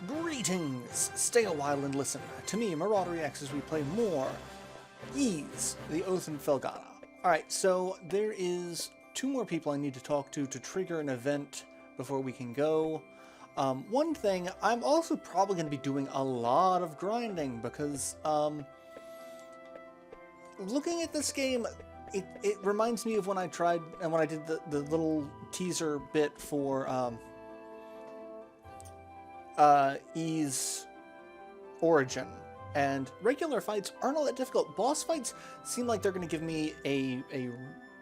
Greetings! Stay a while and listen to me, MarauderEX, as we play more Ys, the Oath in Felghana. Alright, so there is 2 more people I need to talk to trigger an event before we can go. One thing, I'm also probably going to be doing a lot of grinding because, looking at this game, it reminds me of when I tried, and when I did the little teaser bit for, Ys Origin, and regular fights aren't all that difficult. Boss fights seem like they're going to give me a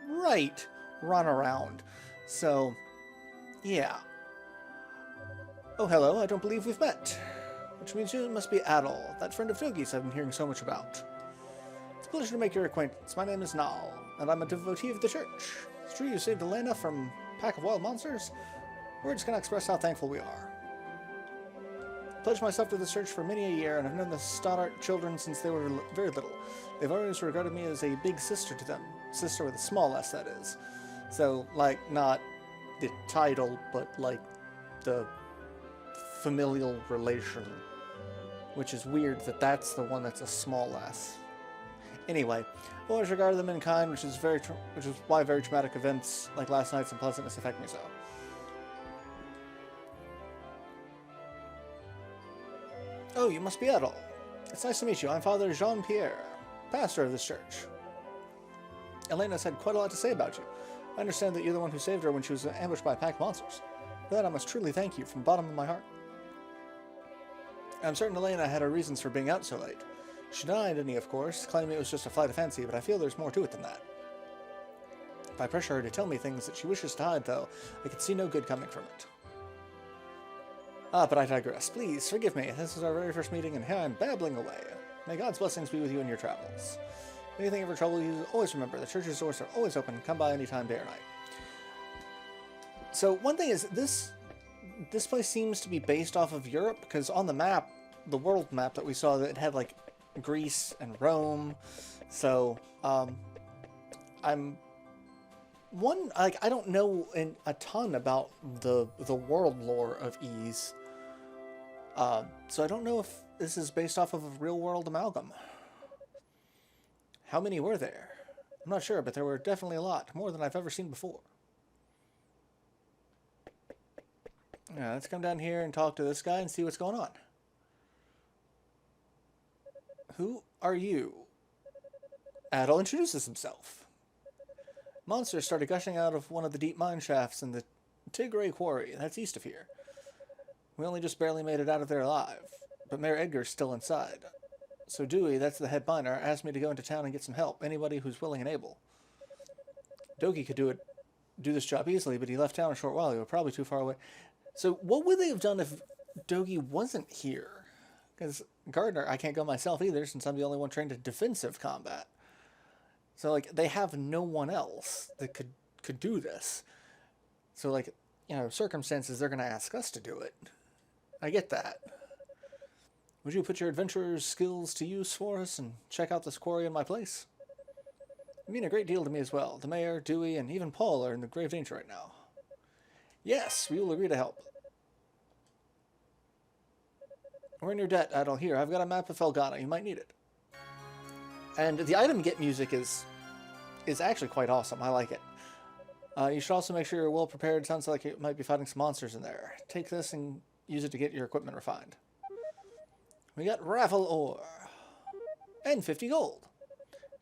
right run around. So, yeah. Oh, hello, I don't believe we've met. Which means you must be Adol, that friend of Dogi's I've been hearing so much about. It's a pleasure to make your acquaintance. My name is Nal, and I'm a devotee of the church. It's true you saved Elena from a pack of wild monsters. We're just going to express how thankful we are. I pledged myself to the church for many a year, and I've known the Stoddart children since they were very little. They've always regarded me as a big sister to them. Sister with a small s, that is. So, like, not the title, but, like, the familial relation. Which is weird that that's the one that's a small s. Anyway, I've always regarded them in kind, which is why very traumatic events like last night's unpleasantness affect me so. Oh, you must be Adol. It's nice to meet you. I'm Father Jean-Pierre, pastor of this church. Elena's had quite a lot to say about you. I understand that you're the one who saved her when she was ambushed by a pack of monsters. For that, I must truly thank you from the bottom of my heart. I'm certain Elena had her reasons for being out so late. She denied any, of course, claiming it was just a flight of fancy, but I feel there's more to it than that. If I pressure her to tell me things that she wishes to hide, though, I can see no good coming from it. Ah, but I digress. Please, forgive me. This is our very first meeting, and here I'm babbling away. May God's blessings be with you in your travels. If anything ever troubles you, always remember, the church's doors are always open. Come by anytime, day or night. So, one thing is, this place seems to be based off of Europe, because on the map, the world map that we saw, that it had, like, Greece and Rome. So, I don't know a ton about the world lore of Ys. So I don't know if this is based off of a real-world amalgam. How many were there? I'm not sure, but there were definitely a lot. More than I've ever seen before. Yeah, let's come down here and talk to this guy and see what's going on. Who are you? Adol introduces himself. Monsters started gushing out of one of the deep mine shafts in the Tigray quarry. That's east of here. We only just barely made it out of there alive, but Mayor Edgar's still inside. So Dewey, that's the head miner, asked me to go into town and get some help. Anybody who's willing and able. Dogi could do this job easily, but he left town a short while ago. Probably too far away. So what would they have done if Dogi wasn't here? Because Gardner, I can't go myself either, since I'm the only one trained in defensive combat. So, like, they have no one else that could do this. So, like, you know, circumstances, they're going to ask us to do it. I get that. Would you put your adventurer's skills to use for us and check out this quarry in my place? It mean a great deal to me as well. The mayor, Dewey, and even Paul are in grave danger right now. Yes, we will agree to help. We're in your debt, Adol. Here, I've got a map of Felghana. You might need it. And the item get music is actually quite awesome. I like it. You should also make sure you're well prepared. Sounds like you might be fighting some monsters in there. Take this and use it to get your equipment refined. We got raffle ore. And 50 gold.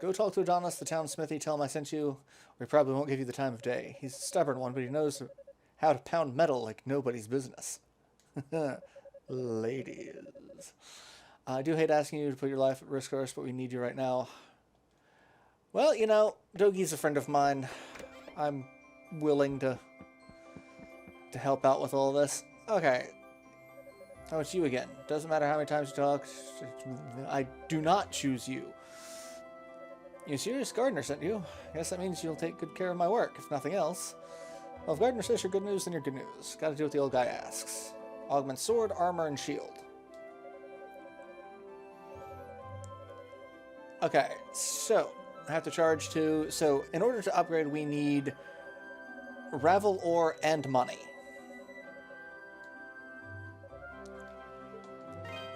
Go talk to Adonis, the town smithy. Tell him I sent you. Or he probably won't give you the time of day. He's a stubborn one, but he knows how to pound metal like nobody's business. Ladies. I do hate asking you to put your life at risk for us, but we need you right now. Well, you know, Dogi's a friend of mine. I'm willing to help out with all this. Okay. Oh, it's you again. Doesn't matter how many times you talk. I do not choose you. You serious? Gardner sent you. I guess that means you'll take good care of my work, if nothing else. Well, if Gardner says you're good news, then you're good news. Gotta do what the old guy asks. Augment sword, armor, and shield. Okay, so I have to charge 2. So in order to upgrade, we need ravel ore and money.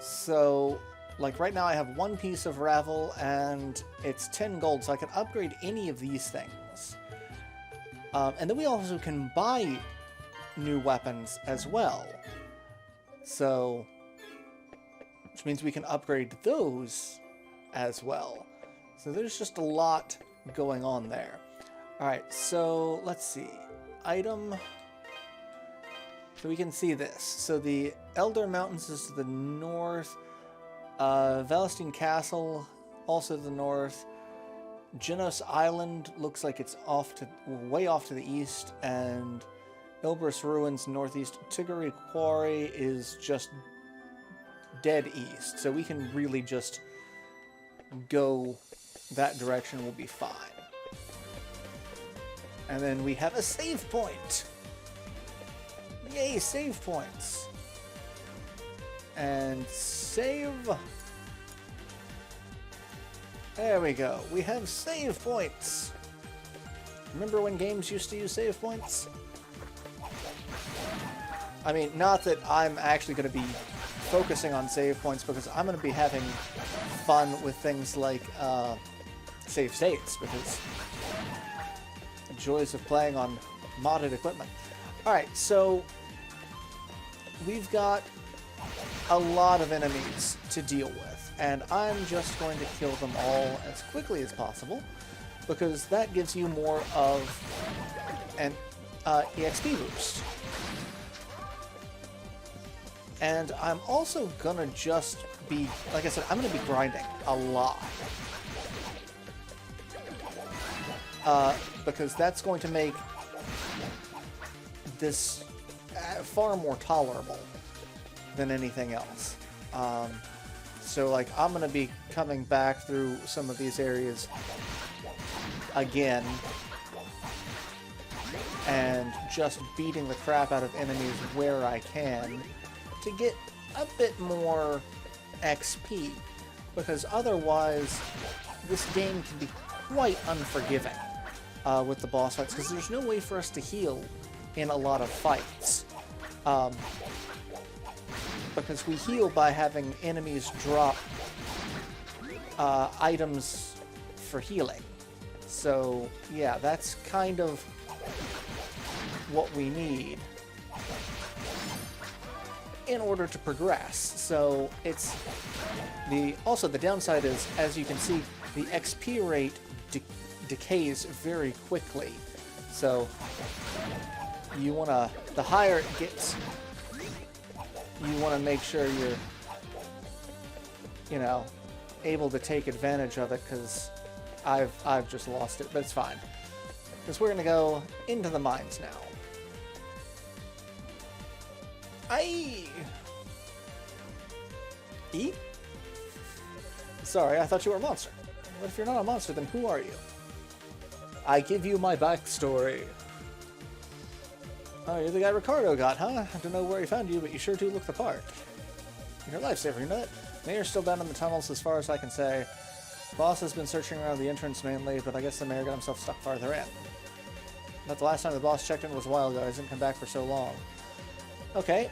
So, like right now I have one piece of Ravel and it's 10 gold, so I can upgrade any of these things. And then we also can buy new weapons as well. So, which means we can upgrade those as well. So there's just a lot going on there. Alright, so let's see. Item. So we can see this. So the Elder Mountains is to the north. Valestine Castle, also to the north. Genos Island looks like it's way off to the east, and Ilbris Ruins northeast. Tiguri Quarry is just dead east, so we can really just go that direction. We'll be fine. And then we have a save point. Yay, save points. And save. There we go. We have save points. Remember when games used to use save points? I mean, not that I'm actually going to be focusing on save points, because I'm going to be having fun with things like save states, because the joys of playing on modded equipment. Alright, so we've got a lot of enemies to deal with, and I'm just going to kill them all as quickly as possible, because that gives you more of an EXP boost. And I'm also gonna just be, like I said, I'm gonna be grinding a lot. Because that's going to make this far more tolerable than anything else. So, like, I'm gonna be coming back through some of these areas again and just beating the crap out of enemies where I can to get a bit more XP, because otherwise this game can be quite unforgiving with the boss fights, because there's no way for us to heal in a lot of fights. Because we heal by having enemies drop items for healing. So yeah, that's kind of what we need in order to progress. So it's also the downside is, as you can see, the XP rate decays very quickly. So you wanna, the higher it gets, you wanna make sure you're, you know, able to take advantage of it, because I've just lost it, but it's fine. Because we're gonna go into the mines now. Eat? Sorry, I thought you were a monster. But if you're not a monster, then who are you? I give you my backstory. Oh, you're the guy Ricardo got, huh? I don't know where he found you, but you sure do look the part. You're a lifesaver, you know that? Mayor's still down in the tunnels as far as I can say. Boss has been searching around the entrance mainly, but I guess the mayor got himself stuck farther in. But the last time the boss checked in was a while ago. He hasn't come back for so long. Okay.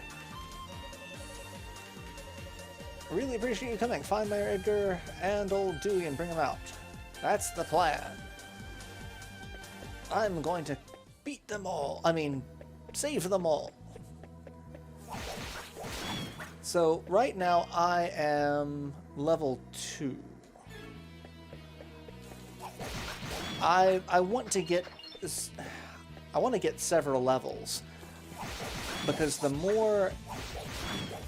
Really appreciate you coming. Find Mayor Edgar and old Dewey and bring him out. That's the plan. I'm going to beat them all. I mean, save them all. So right now I am level 2. I want to get this. I want to get several levels, because the more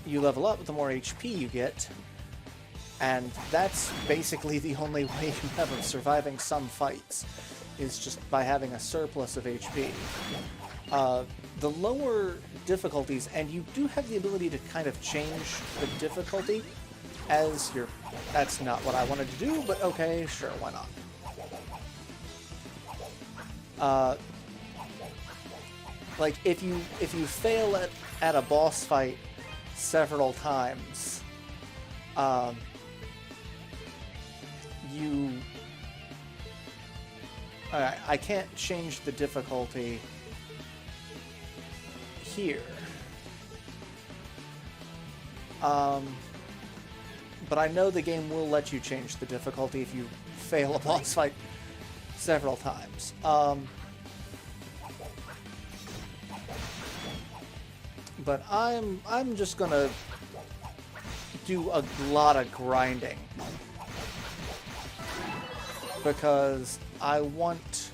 you level up, the more HP you get, and that's basically the only way you have of surviving some fights, is just by having a surplus of HP. The lower difficulties, and you do have the ability to kind of change the difficulty as your... That's not what I wanted to do, but okay, sure, why not? Like, if you fail at a boss fight several times, I can't change the difficulty here. but I know the game will let you change the difficulty if you fail a boss fight several times. But I'm just gonna do a lot of grinding because I want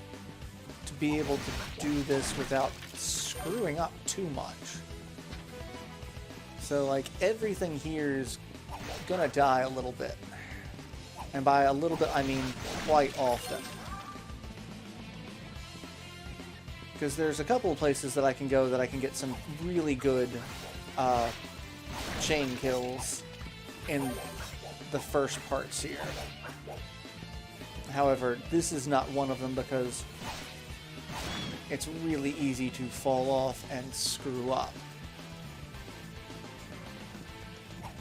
to be able to do this without screwing up too much. So like everything here is gonna die a little bit. And by a little bit I mean quite often. Because there's a couple of places that I can go that I can get some really good chain kills in the first parts here. However, this is not one of them because it's really easy to fall off and screw up.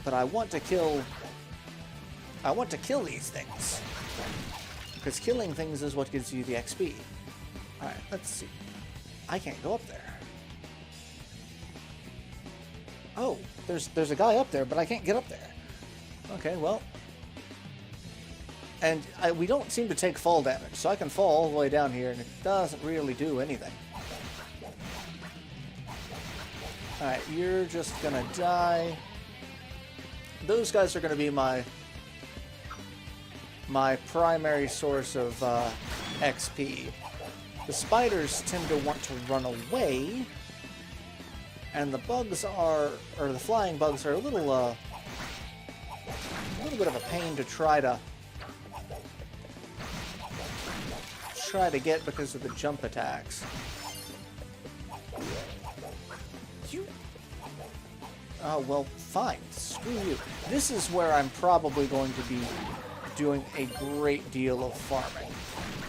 But I want to kill these things. Because killing things is what gives you the XP. Alright, let's see. I can't go up there. Oh, there's a guy up there, but I can't get up there. Okay, well. And we don't seem to take fall damage, so I can fall all the way down here, and it doesn't really do anything. Alright, you're just gonna die. Those guys are gonna be my primary source of XP. The spiders tend to want to run away, and the bugs are, or the flying bugs are a little bit of a pain to try to get because of the jump attacks. Oh, well, fine. Screw you. This is where I'm probably going to be doing a great deal of farming.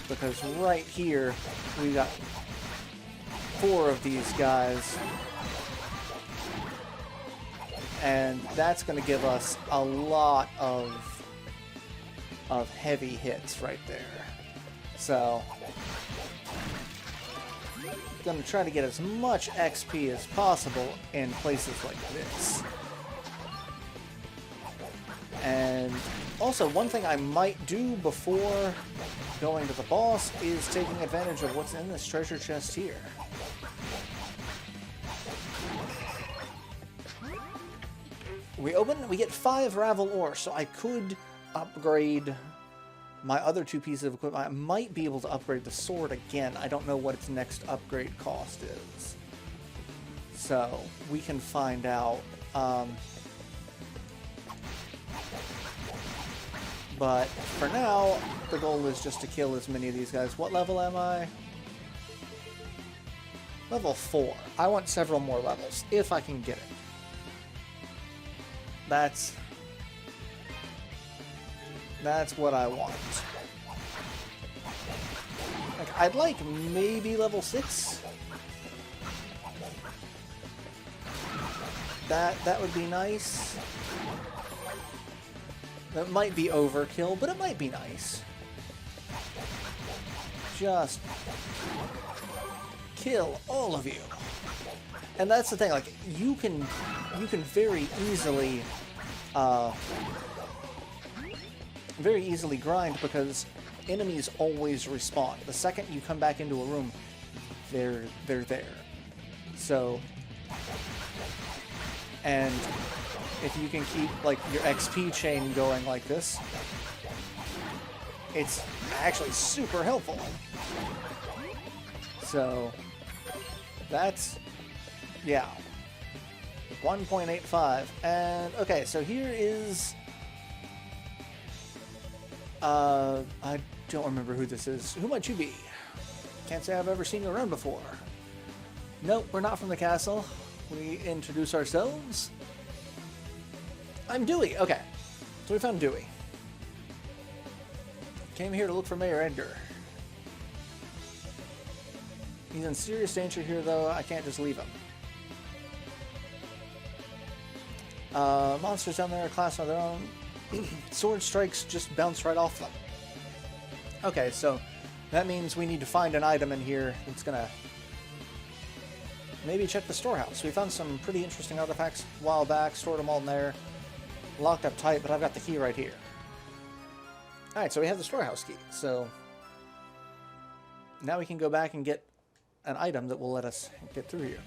Because right here, we got 4 of these guys. And that's going to give us a lot of heavy hits right there. So, I'm going to try to get as much XP as possible in places like this. And also, one thing I might do before going to the boss is taking advantage of what's in this treasure chest here. We get 5 Ravel ore, so I could upgrade my other 2 pieces of equipment. I might be able to upgrade the sword again. I don't know what its next upgrade cost is. So, we can find out. But for now, the goal is just to kill as many of these guys. What level am I? Level 4. I want several more levels, if I can get it. That's what I want. Like, I'd like maybe level 6. That would be nice. That might be overkill, but it might be nice. Just kill all of you. And that's the thing, like, you can very easily grind because enemies always respawn. The second you come back into a room, they're there. So, and if you can keep like your XP chain going like this, it's actually super helpful. So that's, yeah, 1.85. And okay, so here is I don't remember who this is. Who might you be? Can't say I've ever seen you around before. Nope, we're not from the castle. We introduce ourselves. I'm Dewey. Okay, so we found Dewey. Came here to look for Mayor Edgar. He's in serious danger here, though. I can't just leave him. Monsters down there are class on their own. Sword strikes just bounce right off them. Okay, so that means we need to find an item in here that's gonna maybe check the storehouse. We found some pretty interesting artifacts a while back, stored them all in there. locked up tight, but I've got the key right here. Alright, so we have the storehouse key. So now we can go back and get an item that will let us get through here.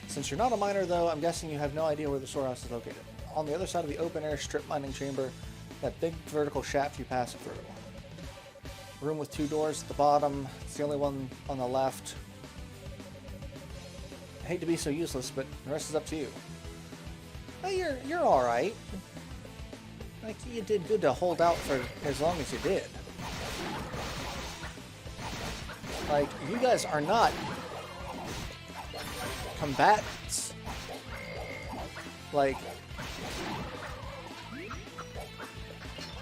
Since you're not a miner, though, I'm guessing you have no idea where the storehouse is located. On the other side of the open-air strip mining chamber, that big vertical shaft you pass through. Room with 2 doors at the bottom. It's the only one on the left. I hate to be so useless, but the rest is up to you. Hey, you're all right. Like, you did good to hold out for as long as you did. Like, you guys are not combatants. Like,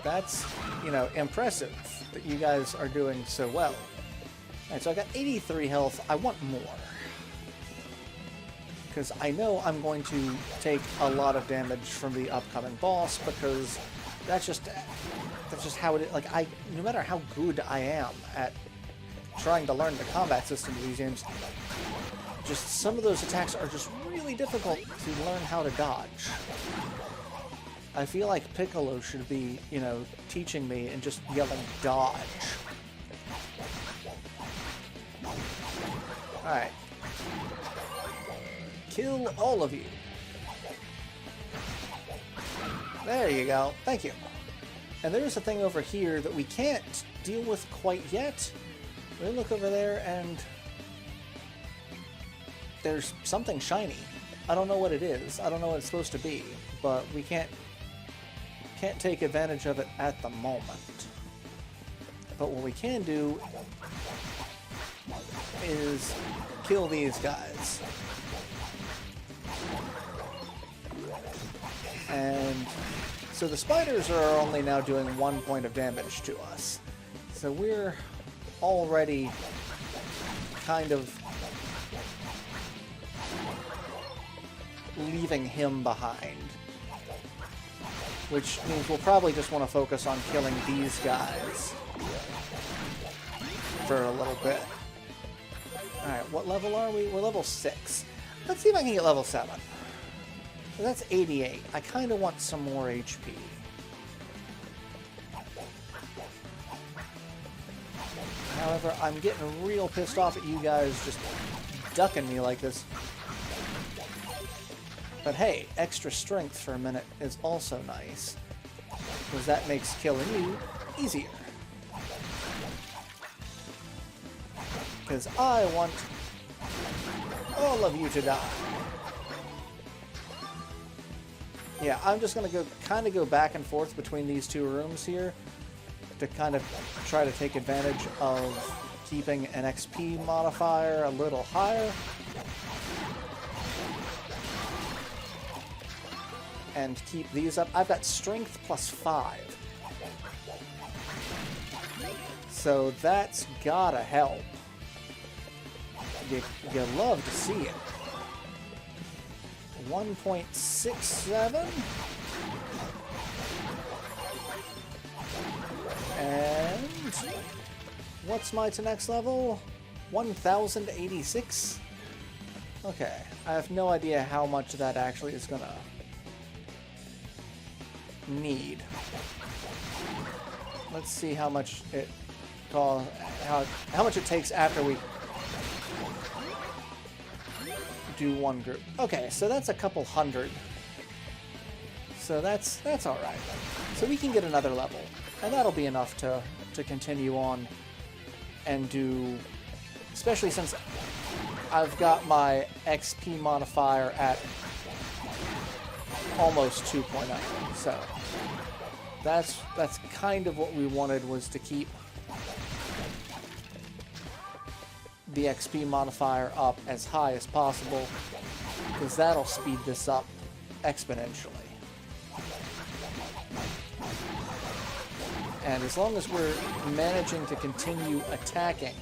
that's, you know, impressive that you guys are doing so well. Alright, so I got 83 health. I want more. Because I know I'm going to take a lot of damage from the upcoming boss, because that's just how it is. Like, no matter how good I am at trying to learn the combat system of these games, just some of those attacks are just really difficult to learn how to dodge. I feel like Piccolo should be, you know, teaching me and just yelling dodge. Alright. Kill all of you. There you go. Thank you. And there's a thing over here that we can't deal with quite yet. We look over there and there's something shiny. I don't know what it is. I don't know what it's supposed to be, but we can't take advantage of it at the moment. But what we can do is kill these guys. And so the spiders are only now doing 1 point of damage to us. So we're already kind of leaving him behind. Which means we'll probably just want to focus on killing these guys for a little bit. Alright, what level are we? We're level 6. Let's see if I can get level 7. So that's 88. I kind of want some more HP. However, I'm getting real pissed off at you guys just ducking me like this. But hey, extra strength for a minute is also nice, because that makes killing you easier. Because I want all of you to die. Yeah, I'm just going to kind of go back and forth between these 2 rooms here to kind of try to take advantage of keeping an XP modifier a little higher. And keep these up. I've got strength plus 5. So that's gotta help. You love to see it. 1.67. And what's my to next level? 1086. Okay, I have no idea how much that actually is gonna need. Let's see how much it costs, how much it takes after we do one group. Okay, so that's a couple hundred. So that's all right. So we can get another level, and that'll be enough to continue on and do, especially since I've got my XP modifier at almost 2.0. So that's kind of what we wanted, was to keep the XP modifier up as high as possible, because that'll speed this up exponentially. And as long as we're managing to continue attacking,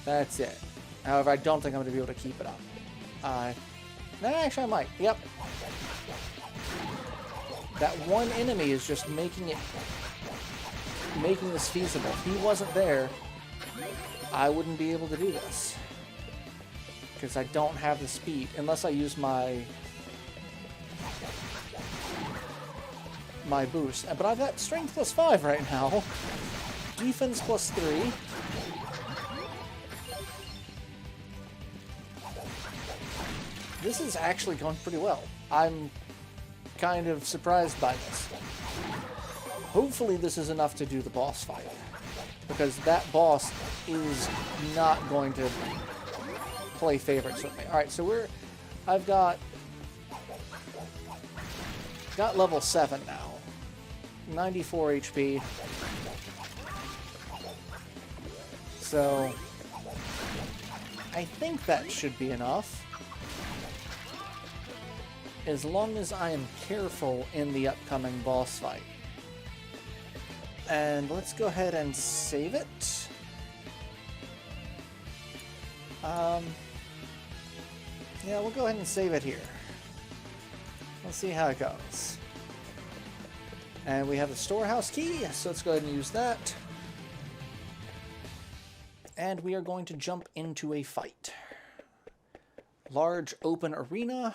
that's it. However, I don't think I'm going to be able to keep it up. No, actually I might. Yep. That one enemy is just making this feasible. If he wasn't there, I wouldn't be able to do this, because I don't have the speed unless I use my my boost. But I've got strength +5 right now. Defense +3. This is actually going pretty well. I'm kind of surprised by this. Hopefully this is enough to do the boss fight, because that boss is not going to play favorites with me. Alright, so I've got level 7 now. 94 HP. So I think that should be enough, as long as I am careful in the upcoming boss fight. And let's go ahead and save it. Yeah, we'll go ahead and save it here. Let's see how it goes. And we have the storehouse key, so let's go ahead and use that. And we are going to jump into a fight. Large open arena,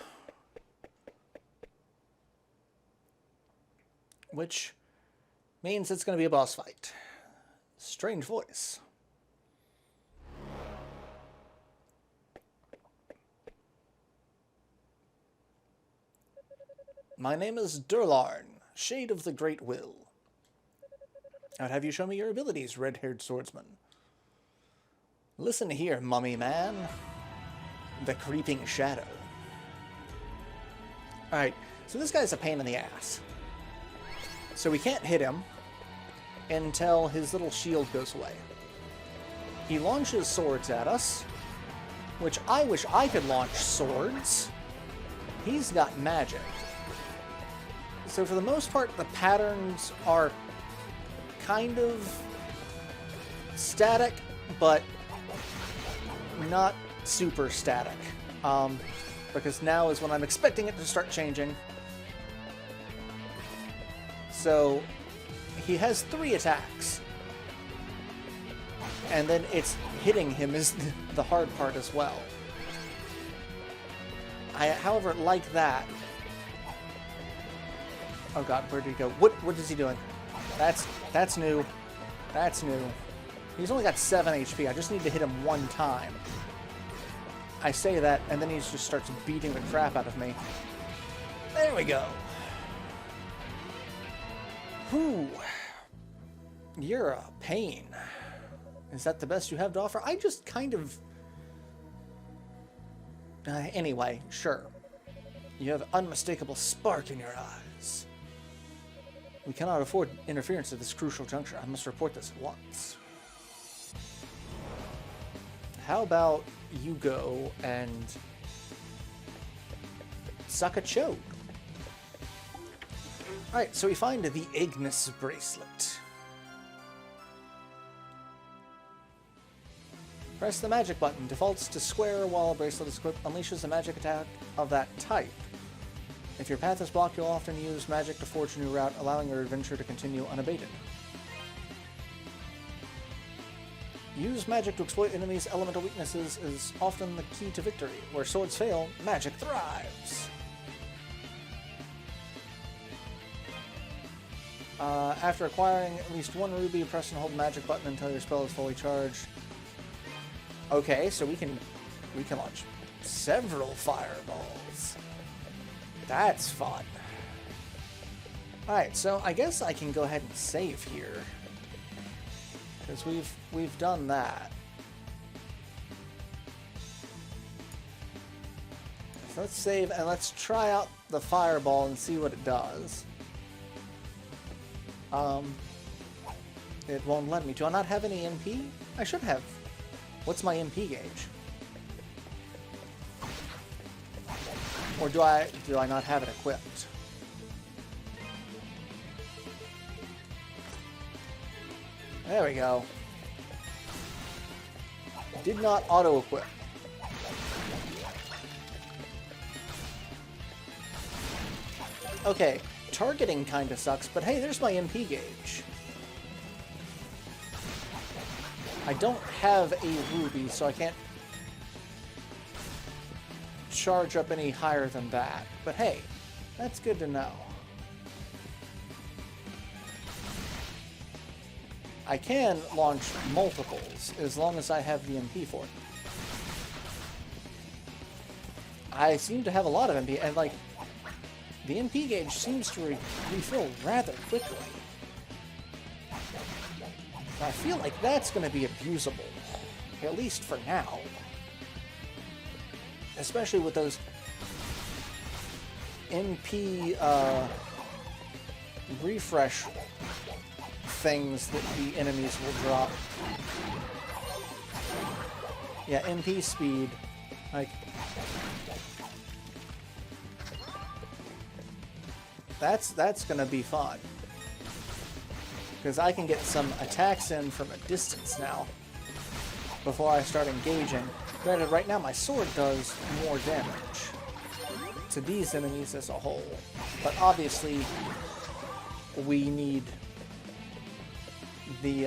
which means it's going to be a boss fight. Strange voice. My name is Durlarn, Shade of the Great Will. I would have you show me your abilities, red-haired swordsman. Listen here, mummy man. The creeping shadow. Alright, so this guy's a pain in the ass. So we can't hit him until his little shield goes away. He launches swords at us, which I wish I could launch swords. He's got magic. So for the most part, the patterns are kind of static, but not super static. Because now is when I'm expecting it to start changing. So he has 3 attacks. And then it's hitting him is the hard part as well. I, however, like that. Oh god, where did he go? What is he doing? That's new. That's new. He's only got 7 HP. I just need to hit him 1 time. I say that, and then he just starts beating the crap out of me. There we go. Whew. You're a pain. Is that the best you have to offer? I just kind of... anyway, sure. You have unmistakable spark in your eyes. We cannot afford interference at this crucial juncture. I must report this at once. How about you go and suck a chode? Alright, so we find the Ignis bracelet. Press the magic button. Defaults to square while a bracelet is equipped. Unleashes a magic attack of that type. If your path is blocked, you'll often use magic to forge a new route, allowing your adventure to continue unabated. Use magic to exploit enemies' elemental weaknesses is often the key to victory. Where swords fail, magic thrives. After acquiring at least 1 ruby, press and hold the magic button until your spell is fully charged. Okay, so we can launch several fireballs. That's fun. Alright, so I guess I can go ahead and save here. Because we've done that. So let's save and let's try out the fireball and see what it does. It won't let me. Do I not have any MP? I should have. What's my MP gauge? Or do I not have it equipped? There we go. Did not auto-equip. Okay, targeting kinda sucks, but hey, there's my MP gauge. I don't have a ruby, so I can't charge up any higher than that. But hey, that's good to know. I can launch multiples as long as I have the MP for it. I seem to have a lot of MP, and like, the MP gauge seems to refill rather quickly. I feel like that's going to be abusable, at least for now. Especially with those MP refresh things that the enemies will drop. Yeah, MP speed. Like, that's gonna be fun. Because I can get some attacks in from a distance now before I start engaging. Granted, right now my sword does more damage to these enemies as a whole. But obviously, we need the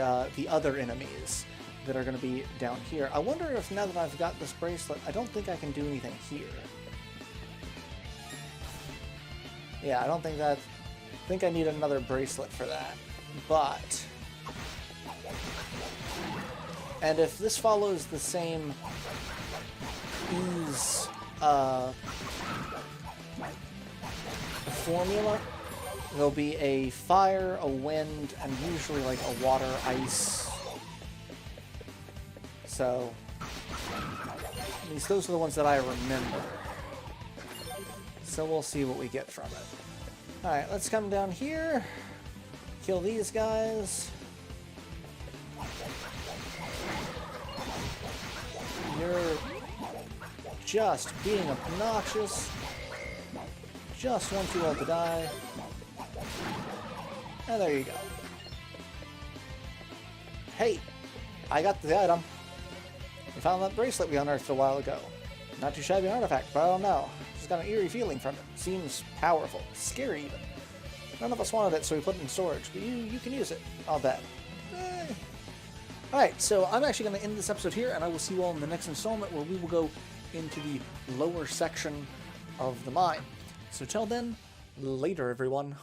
other enemies that are going to be down here. I wonder if now that I've got this bracelet, I don't think I can do anything here. Yeah, I don't think that... I think I need another bracelet for that. But... And if this follows the same ease formula, there'll be a fire, a wind, and usually like a water, ice. So, at least those are the ones that I remember. So we'll see what we get from it. Alright, let's come down here, kill these guys. You're just being obnoxious. Just one too old to die. And there you go. Hey, I got the item. We found that bracelet we unearthed a while ago. Not too shabby an artifact, but I don't know. Just got an eerie feeling from it. Seems powerful. Scary even. None of us wanted it, so we put it in storage. But you can use it. I'll bet. Alright, so I'm actually going to end this episode here, and I will see you all in the next installment where we will go into the lower section of the mine. So till then, later everyone.